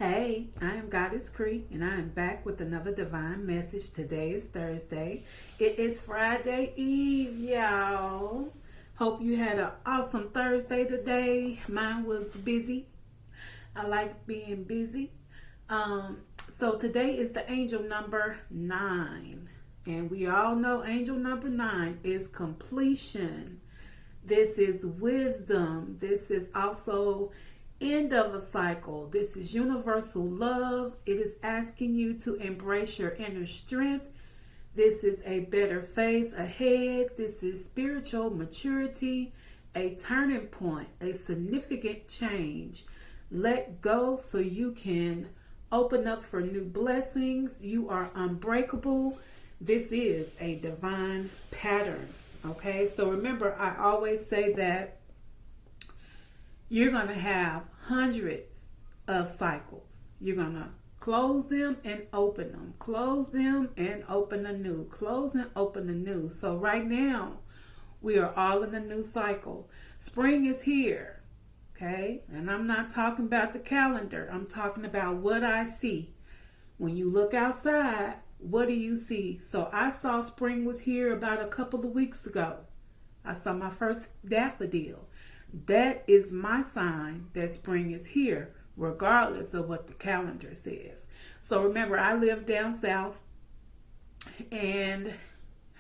Hey, I am Goddess Cree, and I am back with another divine message. Today is Thursday. It is Friday Eve, y'all. Hope you had an awesome Thursday today. Mine was busy. I like being busy. So today is the angel number 9. And we all know angel number 9 is completion. This is wisdom. This is also end of a cycle. This is universal love. It is asking you to embrace your inner strength. This is a better phase ahead. This is spiritual maturity, a turning point, a significant change. Let go so you can open up for new blessings. You are unbreakable. This is a divine pattern. Okay, so remember, I always say that you're going to have hundreds of cycles. You're going to close them and open them. Close them and open anew. Close and open anew. So right now, we are all in a new cycle. Spring is here. Okay? And I'm not talking about the calendar. I'm talking about what I see. When you look outside, what do you see? So I saw spring was here about a couple of weeks ago. I saw my first daffodil. That is my sign that spring is here, regardless of what the calendar says. So remember, I live down south, and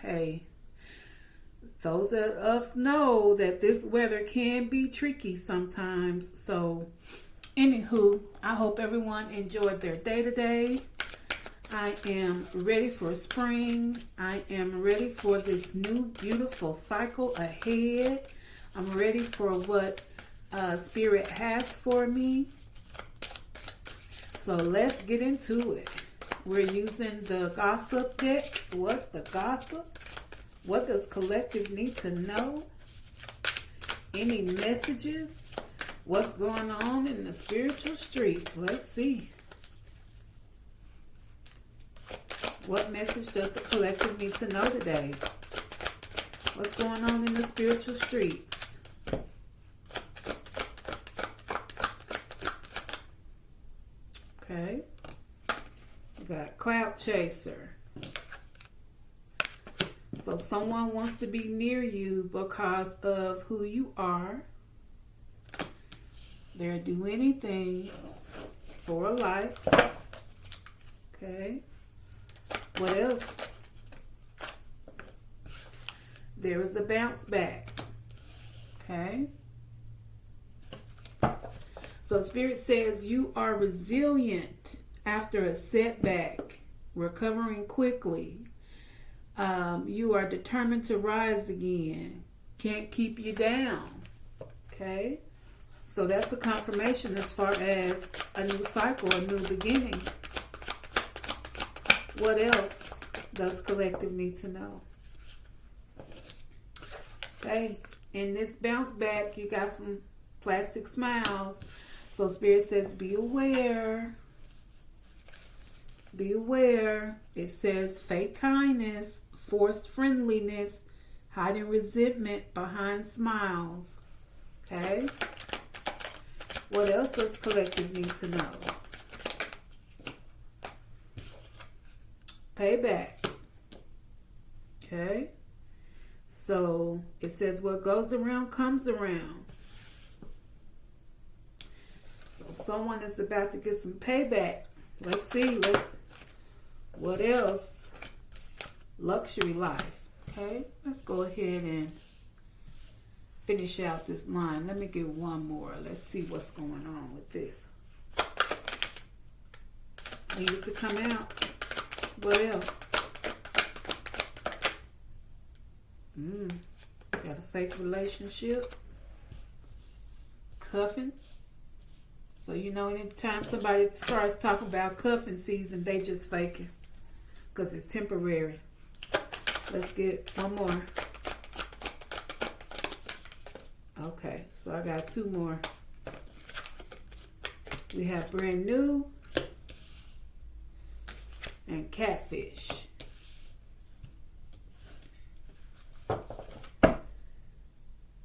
hey, those of us know that this weather can be tricky sometimes. So anywho, I hope everyone enjoyed their day today. I am ready for spring. I am ready for this new beautiful cycle ahead. I'm ready for what Spirit has for me. So let's get into it. We're using the gossip deck. What's the gossip? What does collective need to know? Any messages? What's going on in the spiritual streets? Let's see. What message does the collective need to know today? What's going on in the spiritual streets? Okay. We got Cloud Chaser. So someone wants to be near you because of who you are. They'll do anything for a life. Okay. What else? There is a bounce back. Okay. So Spirit says you are resilient after a setback, recovering quickly. You are determined to rise again. Can't keep you down. Okay. So that's a confirmation as far as a new cycle, a new beginning. What else does collective need to know? Okay, in this bounce back, you got some plastic smiles. So Spirit says, be aware. Be aware. It says fake kindness, forced friendliness, hiding resentment behind smiles. Okay. What else does collective need to know? Payback. Okay. So it says what goes around comes around. So someone is about to get some payback. Let's see. What else? Luxury life. Okay. Let's go ahead and finish out this line. Let me get one more. Let's see what's going on with this. Need it to come out. What else? Got a fake relationship. Cuffing. So you know, anytime somebody starts talking about cuffing season, they just faking. Because it's temporary. Let's get one more. Okay, so I got 2 more. We have brand new and catfish.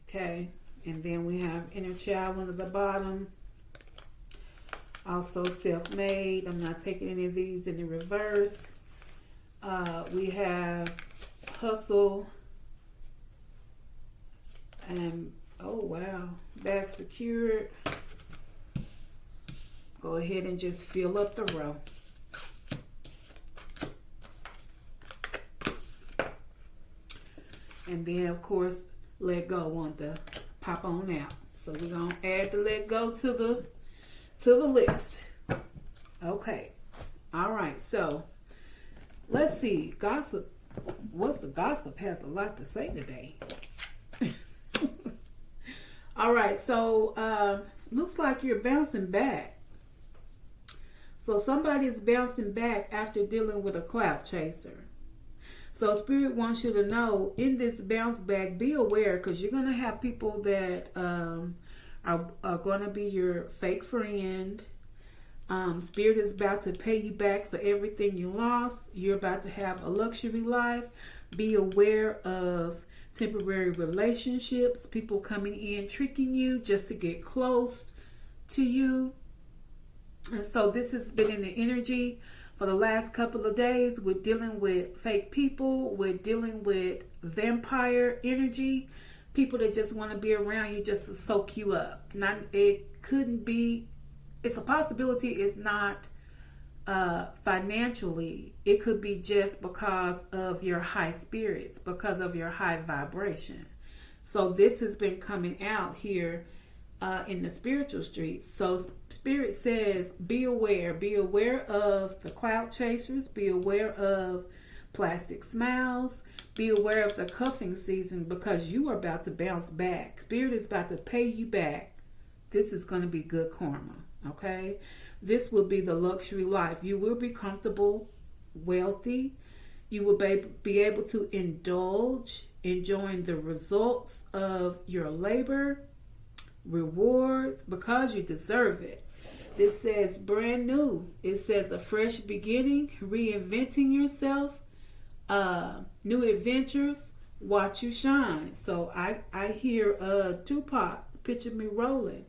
Okay, and then we have inner child one at the bottom. Also self-made. I'm not taking any of these in the reverse. We have hustle. And oh wow, back secured. Go ahead and just fill up the row. And then of course, let go want to pop on out. So we're gonna add the let go to the list. Okay. All right. So let's see. Gossip. What's the gossip has a lot to say today. All right. So looks like you're bouncing back. So somebody is bouncing back after dealing with a clout chaser. So Spirit wants you to know in this bounce back, be aware because you're going to have people that are going to be your fake friend. Spirit is about to pay you back for everything you lost. You're about to have a luxury life. Be aware of temporary relationships, people coming in, tricking you just to get close to you. And so this has been in the energy for the last couple of days. We're dealing with fake people. We're dealing with vampire energy. People that just want to be around you just to soak you up. It couldn't be, it's a possibility it's not financially. It could be just because of your high spirits, because of your high vibration. So this has been coming out here in the spiritual streets. So Spirit says, be aware of the clout chasers, be aware of plastic smiles, be aware of the cuffing season because you are about to bounce back. Spirit is about to pay you back. This is going to be good karma, okay? This will be the luxury life. You will be comfortable, wealthy. You will be able to indulge, enjoying the results of your labor, rewards, because you deserve it. This says brand new. It says a fresh beginning, reinventing yourself, new adventures, watch you shine. So I hear Tupac, picture me rolling.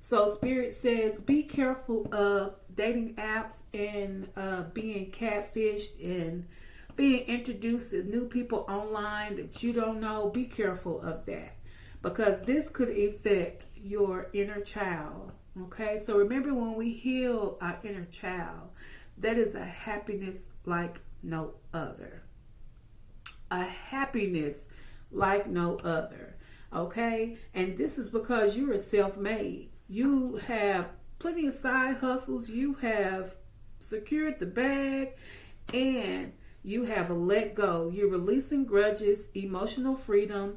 So Spirit says be careful of dating apps and being catfished and being introduced to new people online that you don't know. Be careful of that, because this could affect your inner child. Okay, so remember when we heal our inner child, that is a happiness like no other. A happiness like no other. Okay, and this is because you are self-made. You have plenty of side hustles. You have secured the bag, and you have a let go. You're releasing grudges, emotional freedom.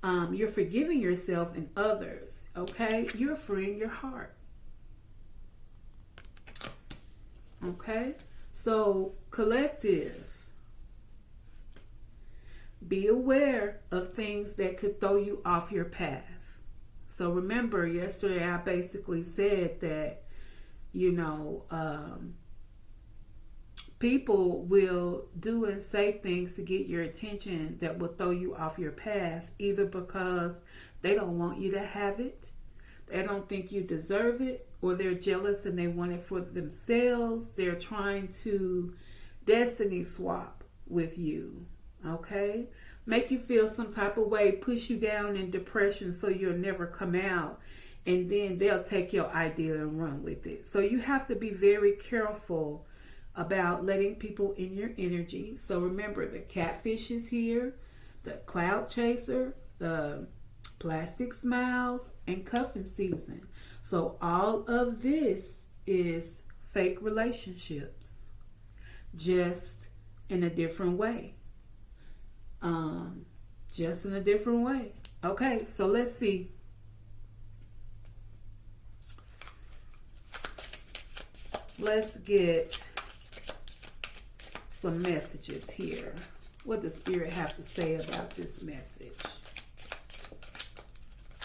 You're forgiving yourself and others, okay? You're freeing your heart, okay? So, collective, be aware of things that could throw you off your path. So, remember, yesterday I basically said that, people will do and say things to get your attention that will throw you off your path, either because they don't want you to have it, they don't think you deserve it, or they're jealous and they want it for themselves. They're trying to destiny swap with you, okay? Make you feel some type of way, push you down in depression so you'll never come out, and then they'll take your idea and run with it. So you have to be very careful about letting people in your energy. So remember, the catfish is here, the cloud chaser, the plastic smiles, and cuffing season. So all of this is fake relationships, just in a different way. Just in a different way. Okay, so let's see. Let's get some messages here. What does Spirit have to say about this message?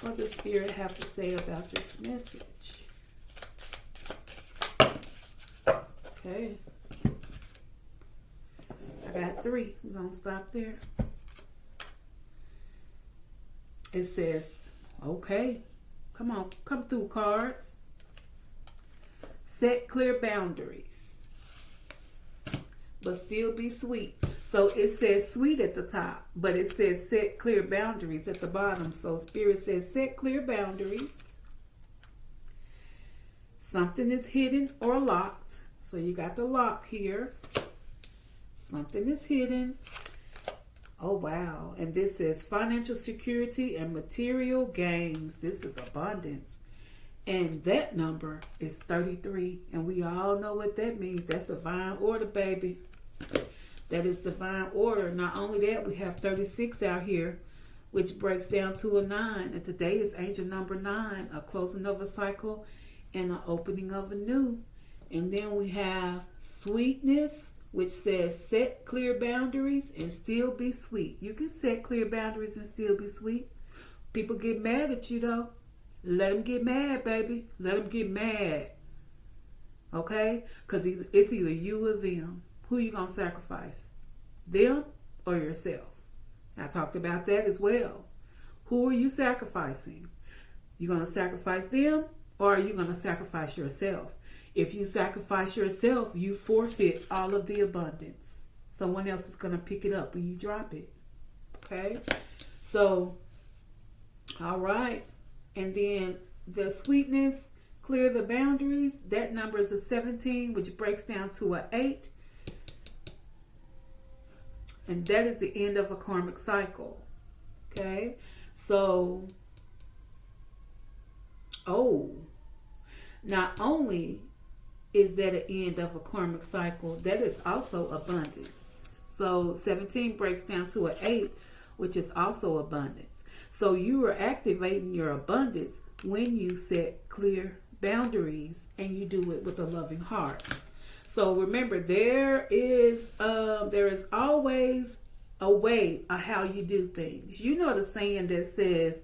What does Spirit have to say about this message? Okay. I got 3. We're going to stop there. It says, okay, come on, come through, cards. Set clear boundaries, but still be sweet. So it says sweet at the top, but it says set clear boundaries at the bottom. So Spirit says set clear boundaries. Something is hidden or locked. So you got the lock here. Something is hidden. Oh, wow. And this says financial security and material gains. This is abundance. And that number is 33. And we all know what that means. That's divine order, baby. That is divine order. Not only that, we have 36 out here, which breaks down to a 9. And today is angel number 9, a closing of a cycle and an opening of a new. And then we have sweetness, which says set clear boundaries and still be sweet. You can set clear boundaries and still be sweet. People get mad at you, though. Let them get mad, baby. Let them get mad. Okay? Because it's either you or them. Who you going to sacrifice? Them or yourself? I talked about that as well. Who are you sacrificing? You going to sacrifice them or are you going to sacrifice yourself? If you sacrifice yourself, you forfeit all of the abundance. Someone else is going to pick it up when you drop it. Okay? So, all right. And then the sweetness, clear the boundaries. That number is a 17, which breaks down to an 8. And that is the end of a karmic cycle. Okay? So, not only is that an end of a karmic cycle, that is also abundance. So 17 breaks down to an 8, which is also abundance. So you are activating your abundance when you set clear boundaries and you do it with a loving heart. So remember, there is always a way of how you do things. You know the saying that says,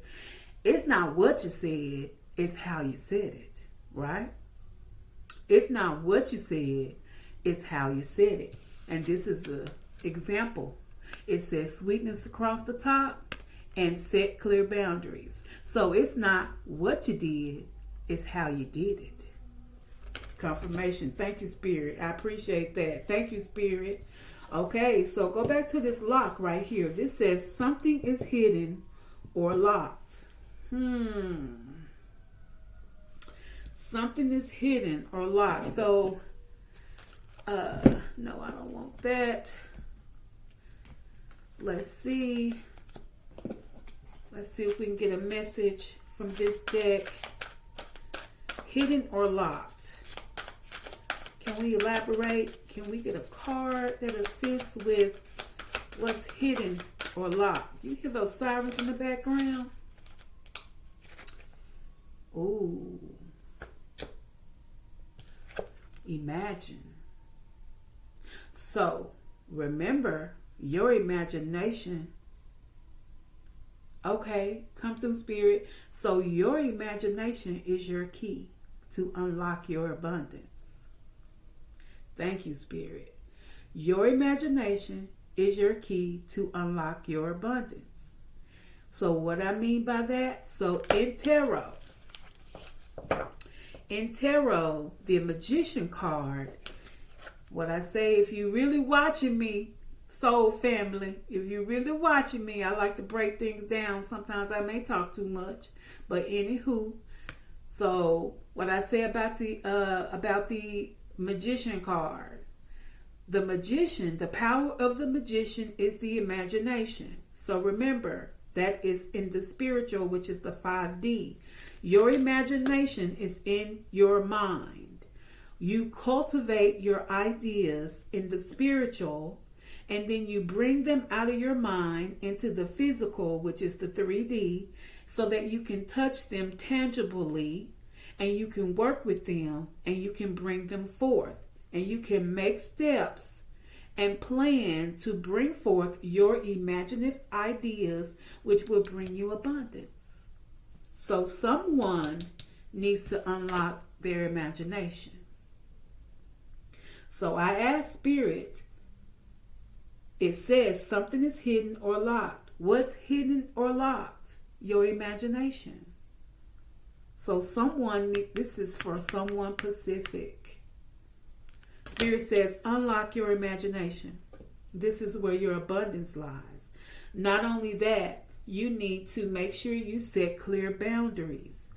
it's not what you said, it's how you said it, right? It's not what you said, it's how you said it. And this is an example. It says sweetness across the top and set clear boundaries. So it's not what you did, it's how you did it. Confirmation. Thank you, Spirit. I appreciate that. Thank you, Spirit. Okay, so go back to this lock right here. This says something is hidden or locked. Something is hidden or locked. So, no, I don't want that. Let's see. Let's see if we can get a message from this deck. Hidden or locked. Can we elaborate? Can we get a card that assists with what's hidden or locked? You hear those sirens in the background? Ooh. Imagine. So, remember your imagination. Okay, come through, Spirit. So, your imagination is your key to unlock your abundance. Thank you, Spirit. Your imagination is your key to unlock your abundance. So, what I mean by that? So, in tarot, the Magician card, what I say, if you really watching me, soul family, if you're really watching me, I like to break things down. Sometimes I may talk too much, but anywho, so what I say about the Magician card, the magician, the power of the magician is the imagination. So remember, that is in the spiritual, which is the 5D. Your imagination is in your mind. You cultivate your ideas in the spiritual, and then you bring them out of your mind into the physical, which is the 3D, so that you can touch them tangibly, and you can work with them, and you can bring them forth, and you can make steps and plan to bring forth your imaginative ideas, which will bring you abundance. So someone needs to unlock their imagination. So I asked Spirit, it says something is hidden or locked. What's hidden or locked? Your imagination. So this is for someone specific. Spirit says, unlock your imagination. This is where your abundance lies. Not only that, you need to make sure you set clear boundaries,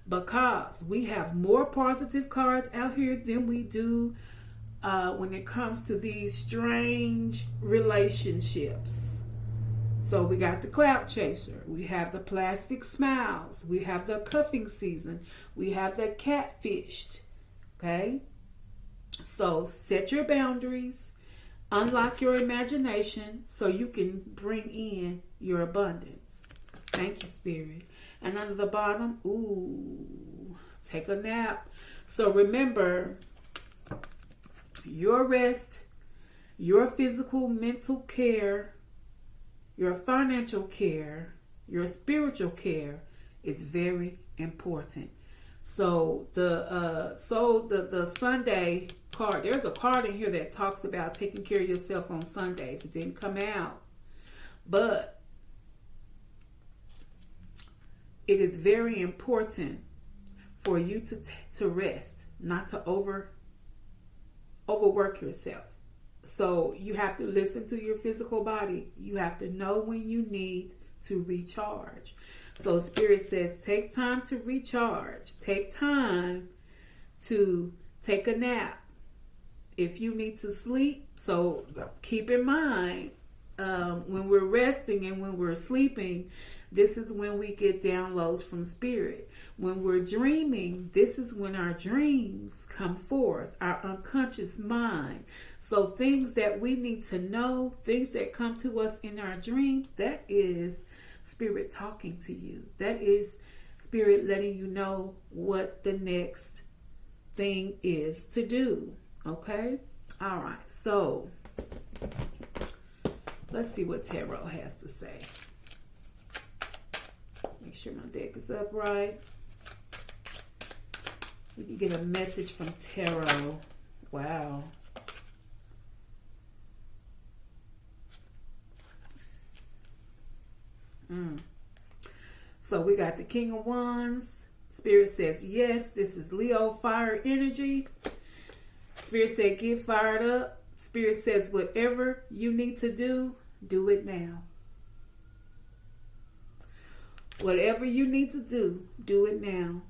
because we have more positive cards out here than we do when it comes to these strange relationships. So we got the cloud chaser, we have the plastic smiles, we have the cuffing season, we have the catfished. Okay? So set your boundaries, unlock your imagination so you can bring in your abundance. Thank you, Spirit. And under the bottom, take a nap. So remember, your rest, your physical, mental care, your financial care, your spiritual care is very important. So the Sunday card, there's a card in here that talks about taking care of yourself on Sundays. It didn't come out, but it is very important for you to rest, not to overwork yourself. So you have to listen to your physical body. You have to know when you need to recharge. So Spirit says, take time to recharge. Take time to take a nap. If you need to sleep, so keep in mind, when we're resting and when we're sleeping, this is when we get downloads from Spirit. When we're dreaming, this is when our dreams come forth, our unconscious mind. So things that we need to know, things that come to us in our dreams, that is Spirit talking to you. That is Spirit letting you know what the next thing is to do. Okay? All right. So let's see what Tarot has to say. Make sure my deck is upright. We can get a message from Tarot. Wow. So we got the King of Wands. Spirit says, yes, this is Leo fire energy. Spirit said, get fired up. Spirit says, whatever you need to do it now. Whatever you need to do it now.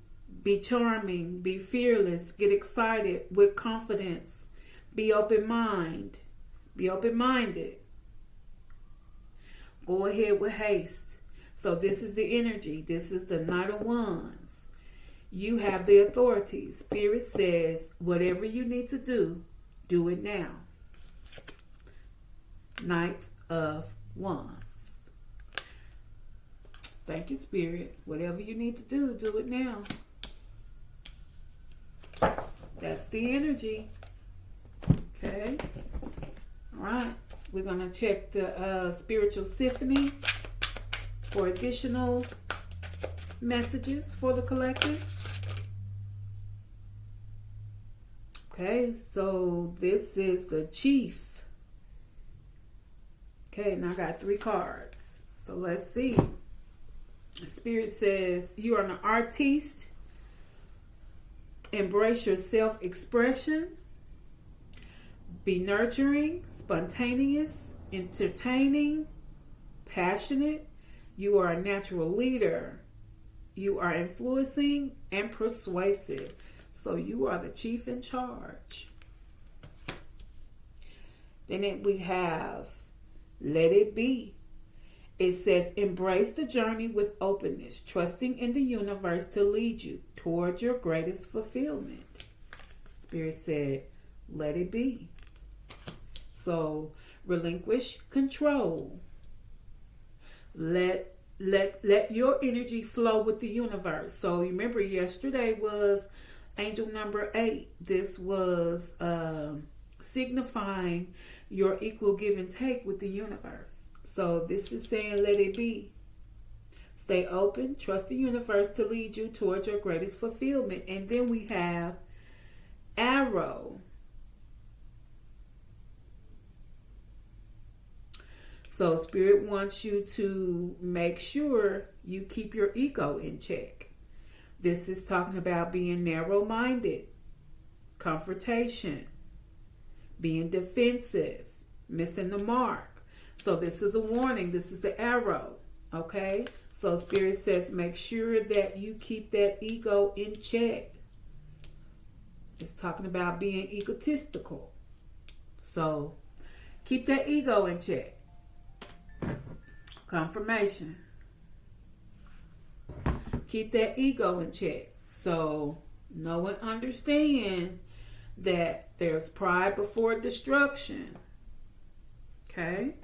Be charming, be fearless, get excited with confidence. Be open-minded. Be open-minded. Go ahead with haste. So this is the energy. This is the Knight of Wands. You have the authority. Spirit says, whatever you need to do it now. Knight of Wands. Thank you, Spirit. Whatever you need to do it now. That's the energy. Okay. All right. We're going to check the spiritual symphony for additional messages for the collective. Okay, so this is the Chief. Okay, now I got 3 cards. So let's see. Spirit says you are an artiste. Embrace your self-expression. Be nurturing, spontaneous, entertaining, passionate. You are a natural leader. You are influencing and persuasive. So you are the chief in charge. Then we have let it be. It says embrace the journey with openness, trusting in the universe to lead you towards your greatest fulfillment. Spirit said, let it be. So relinquish control. Let your energy flow with the universe. So you remember yesterday was angel number 8. This was signifying your equal give and take with the universe. So this is saying let it be. Stay open. Trust the universe to lead you towards your greatest fulfillment. And then we have arrow. So Spirit wants you to make sure you keep your ego in check. This is talking about being narrow-minded, confrontation, being defensive, missing the mark. So this is a warning. This is the arrow. Okay? So Spirit says make sure that you keep that ego in check. It's talking about being egotistical. So keep that ego in check. Confirmation. Keep that ego in check. So know and understand that there's pride before destruction. Okay?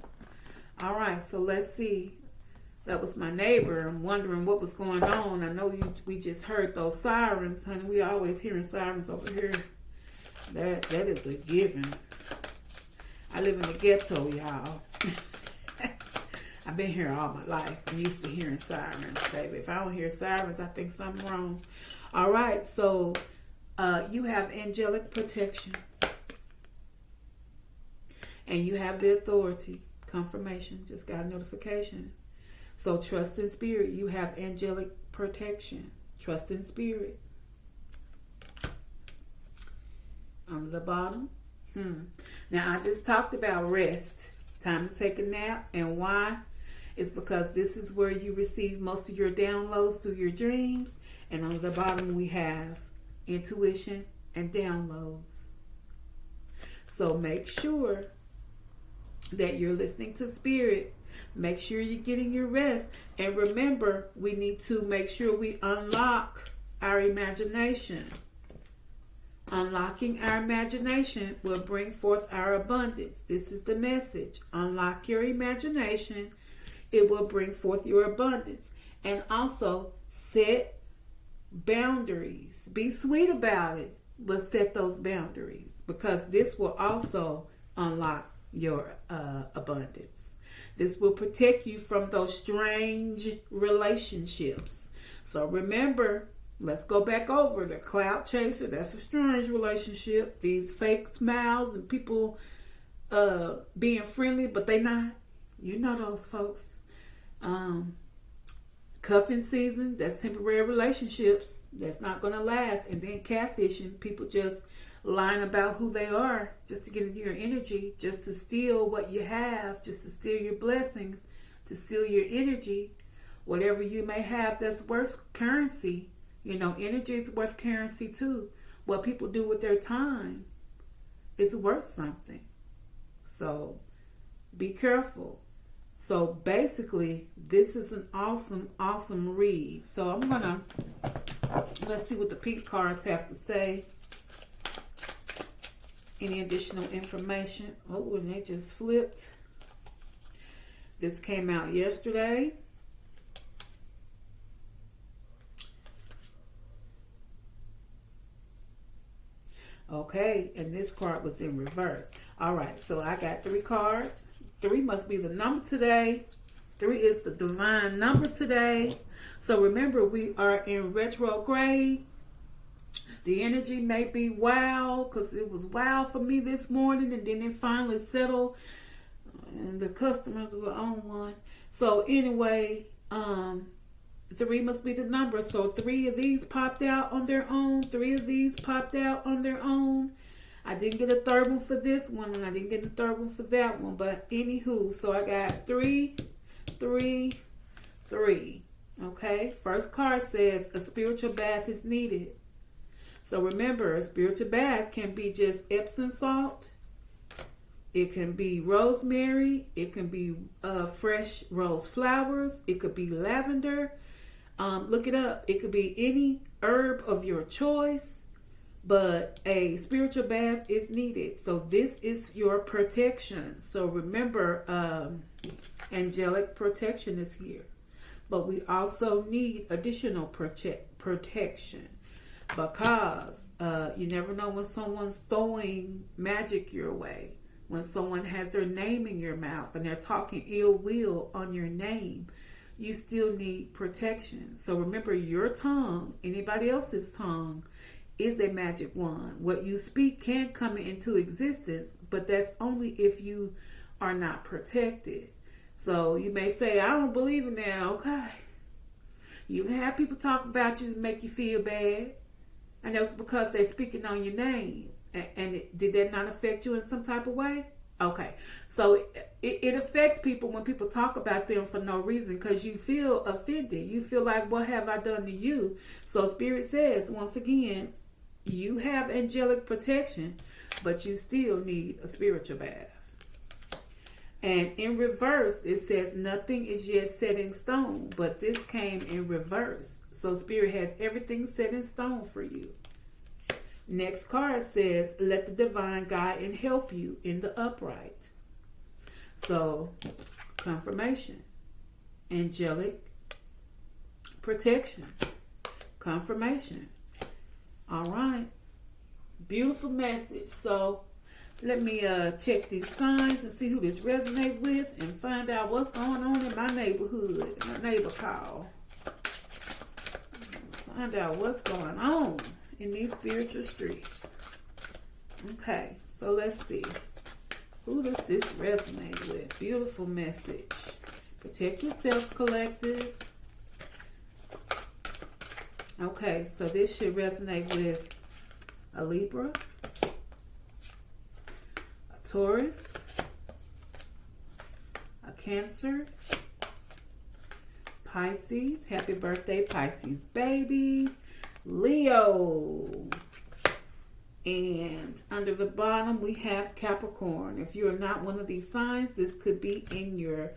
All right, so let's see. That was my neighbor. I'm wondering what was going on. I know we just heard those sirens, honey. We always hearing sirens over here. That is a given. I live in the ghetto, y'all. I've been here all my life. I'm used to hearing sirens, baby. If I don't hear sirens, I think something wrong. All right, so you have angelic protection. And you have the authority. Confirmation. Just got a notification. So trust in spirit. You have angelic protection. Trust in spirit. On the bottom. Now, I just talked about rest. Time to take a nap. And why? It's because this is where you receive most of your downloads through your dreams. And on the bottom, we have intuition and downloads. So make sure that you're listening to spirit. Make sure you're getting your rest. And remember, we need to make sure we unlock our imagination. Unlocking our imagination will bring forth our abundance. This is the message. Unlock your imagination. It will bring forth your abundance. And also set boundaries. Be sweet about it, but set those boundaries, because this will also unlock your abundance. This will protect you from those strange relationships. So remember, let's go back over the cloud chaser. That's a strange relationship. These fake smiles and people being friendly, but they not. You know those folks. Cuffing season, that's temporary relationships. That's not going to last. And then catfishing, people just lying about who they are just to get into your energy, just to steal what you have, just to steal your blessings, to steal your energy. Whatever you may have that's worth currency. You know, energy is worth currency too. What people do with their time is worth something. So be careful. So basically, this is an awesome read. So let's see what the pink cards have to say. Any additional information? Oh, and they just flipped. This came out yesterday. Okay, and this card was in reverse. All right, so I got 3 cards. 3 must be the number today. 3 is the divine number today. So remember, we are in retrograde. The energy may be wow, because it was wow for me this morning, and then it finally settled, and the customers were on one. So anyway, 3 must be the number. So 3 of these popped out on their own. 3 of these popped out on their own. I didn't get a third one for this one, and I didn't get a third one for that one. But anywho, so I got 3, 3, 3. Okay, first card says a spiritual bath is needed. So remember, a spiritual bath can be just Epsom salt. It can be rosemary. It can be fresh rose flowers. It could be lavender. Look it up. It could be any herb of your choice. But a spiritual bath is needed. So this is your protection. So remember, angelic protection is here. But we also need additional protection. Because you never know when someone's throwing magic your way. When someone has their name in your mouth and they're talking ill will on your name, you still need protection. So remember, your tongue, anybody else's tongue, is a magic wand. What you speak can come into existence, but that's only if you are not protected. So you may say, I don't believe in that. Okay. You can have people talk about you to make you feel bad, and that's because they're speaking on your name. And did that not affect you in some type of way? Okay, so it affects people when people talk about them for no reason, because you feel offended. You feel like, what have I done to you? So Spirit says, once again, you have angelic protection, but you still need a spiritual bath. And in reverse, it says nothing is yet set in stone, but this came in reverse. So Spirit has everything set in stone for you. Next card says, let the divine guide and help you in the upright. So, confirmation, angelic protection, confirmation. All right, beautiful message. So, let me check these signs and see who this resonates with and find out what's going on in my neighborhood, my neighbor call. Find out what's going on in these spiritual streets. Okay, so let's see. Who does this resonate with? Beautiful message. Protect yourself, collective. Okay, so this should resonate with a Libra, a Taurus, a Cancer, Pisces. Happy birthday, Pisces babies. Leo. And under the bottom we have Capricorn. If you're not one of these signs, this could be in your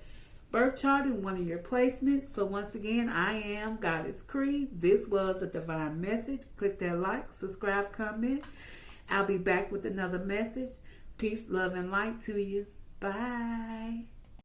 birth chart in one of your placements. So once again, I am Goddess Cree. This was a divine message. Click that like, subscribe, comment. I'll be back with another message. Peace, love, and light to you. Bye.